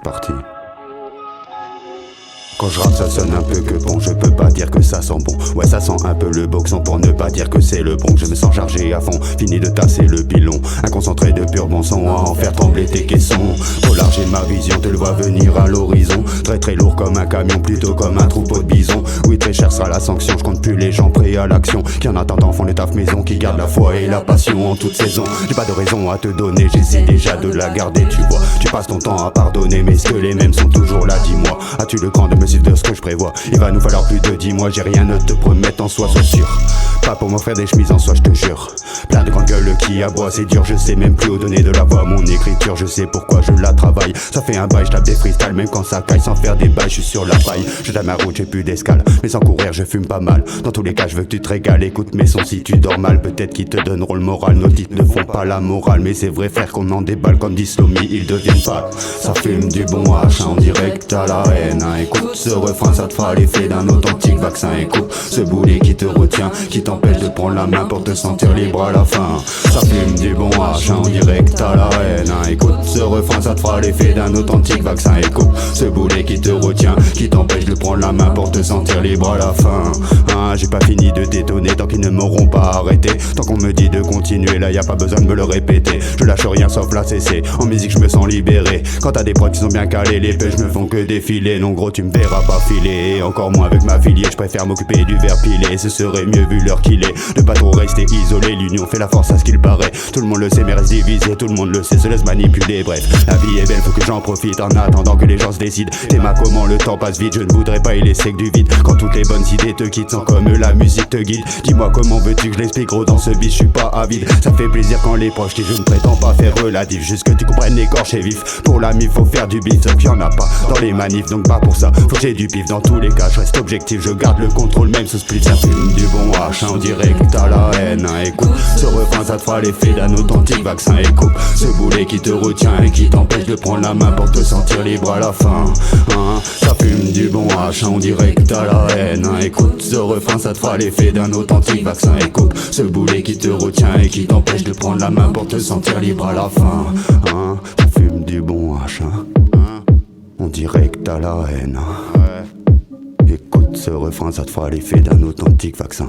reparti. Quand je rappe ça sonne un peu que bon, je peux pas dire que ça sent bon. Ouais ça sent un peu le boxon pour ne pas dire que c'est le bon. Je me sens chargé à fond, fini de tasser le pilon. Un concentré de pur bon son à en faire trembler tes caissons. Trop large et ma vision te le vois venir à l'horizon. Très très lourd comme un camion, plutôt comme un troupeau de bisons. Oui très cher sera la sanction, je compte plus les gens prêts à l'action. Qui en attendant font les taf maison, qui gardent la foi et la passion en toute saison. J'ai pas de raison à te donner, j'essaie déjà de la garder tu vois. Tu passes ton temps à pardonner mais est-ce que les mêmes sont toujours là dis-moi. As-tu le cran de me suivre de ce que je prévois? Il va nous falloir plus de 10 mois, j'ai rien à te promettre en soi, sois sûr. Pas pour m'offrir des chemises en soie, je te jure. Plein de grandes gueules qui aboient, c'est dur, je sais même plus où donner de la voix. Mon écriture, je sais pourquoi je la travaille. Ça fait un bail, je tape des freestyles, même quand ça caille, sans faire des bails, je suis sur la paille. Je tape ma route, j'ai plus d'escale, mais sans courir, je fume pas mal. Dans tous les cas, je veux que tu te régales, écoute mes sons si tu dors mal. Peut-être qu'ils te donneront le moral, nos titres ne font pas la morale. Mais c'est vrai, frère, qu'on en déballe comme dit Slomy, ils deviennent pâles. Ça fume du bon H, en direct à la haine. Écoute ce refrain, ça te fera l'effet d'un authentique vaccin. Écoute ce boulet qui te retient, qui t'empêche de prendre la main pour te sentir libre à la fin. Ça fume du bon H, en direct à la haine. Écoute ce refrain, ça te fera l'effet d'un authentique vaccin. Écoute ce boulet qui te retient, qui t'empêche de prendre la main pour te sentir libre à la fin. J'ai pas fini de détonner tant qu'ils ne m'auront pas arrêté. Tant qu'on me dit de continuer, là y a pas besoin de me le répéter. Je lâche rien sauf la cesser, en musique je me sens libéré. Quand t'as des prods qui sont bien calés, les pêches me font que défiler. Non gros tu me verras pas filer, et encore moins avec ma filière. Je préfère m'occuper du verre pilé, ce serait mieux vu l'heure qu'il est. De pas trop rester isolé, l'union fait la force à ce qu'il paraît. Tout le monde le sait mais reste divisé, tout le monde le sait, se laisse manipuler. Bref, la vie est belle, faut que j'en profite en attendant que les gens se décident. T'aimes comment le temps passe vite, je ne voudrais pas y laisser que du vide. Quand toutes les bonnes idées te quittent sans comme la musique te guide. Dis-moi comment veux-tu que je l'explique gros, dans ce beat je suis pas avide. Ça fait plaisir quand les proches disent je ne prétends pas faire relatif. Juste que tu comprennes l'écorché vif. Pour la mif faut faire du beat, sauf qu'il y en a pas dans les manifs. Donc pas pour ça, faut que j'ai du pif. Dans tous les cas je reste objectif, je garde le contrôle même sous split. Ça fume du bon H, en direct à la haine. Écoute ce refrain, ça te fera l'effet d'un authentique vaccin. Écoute ce boulet qui te retient et qui t'empêche de prendre la main pour te sentir libre à la fin. Ça fume du bon H, en direct à la haine. Écoute ce refrain, ça te fera l'effet d'un authentique vaccin. Écoute ce boulet qui te retient et qui t'empêche de prendre la main pour te sentir libre à la fin. Ça fume du bon H, en direct à la haine. Écoute ce refrain, ça te fera l'effet d'un authentique vaccin.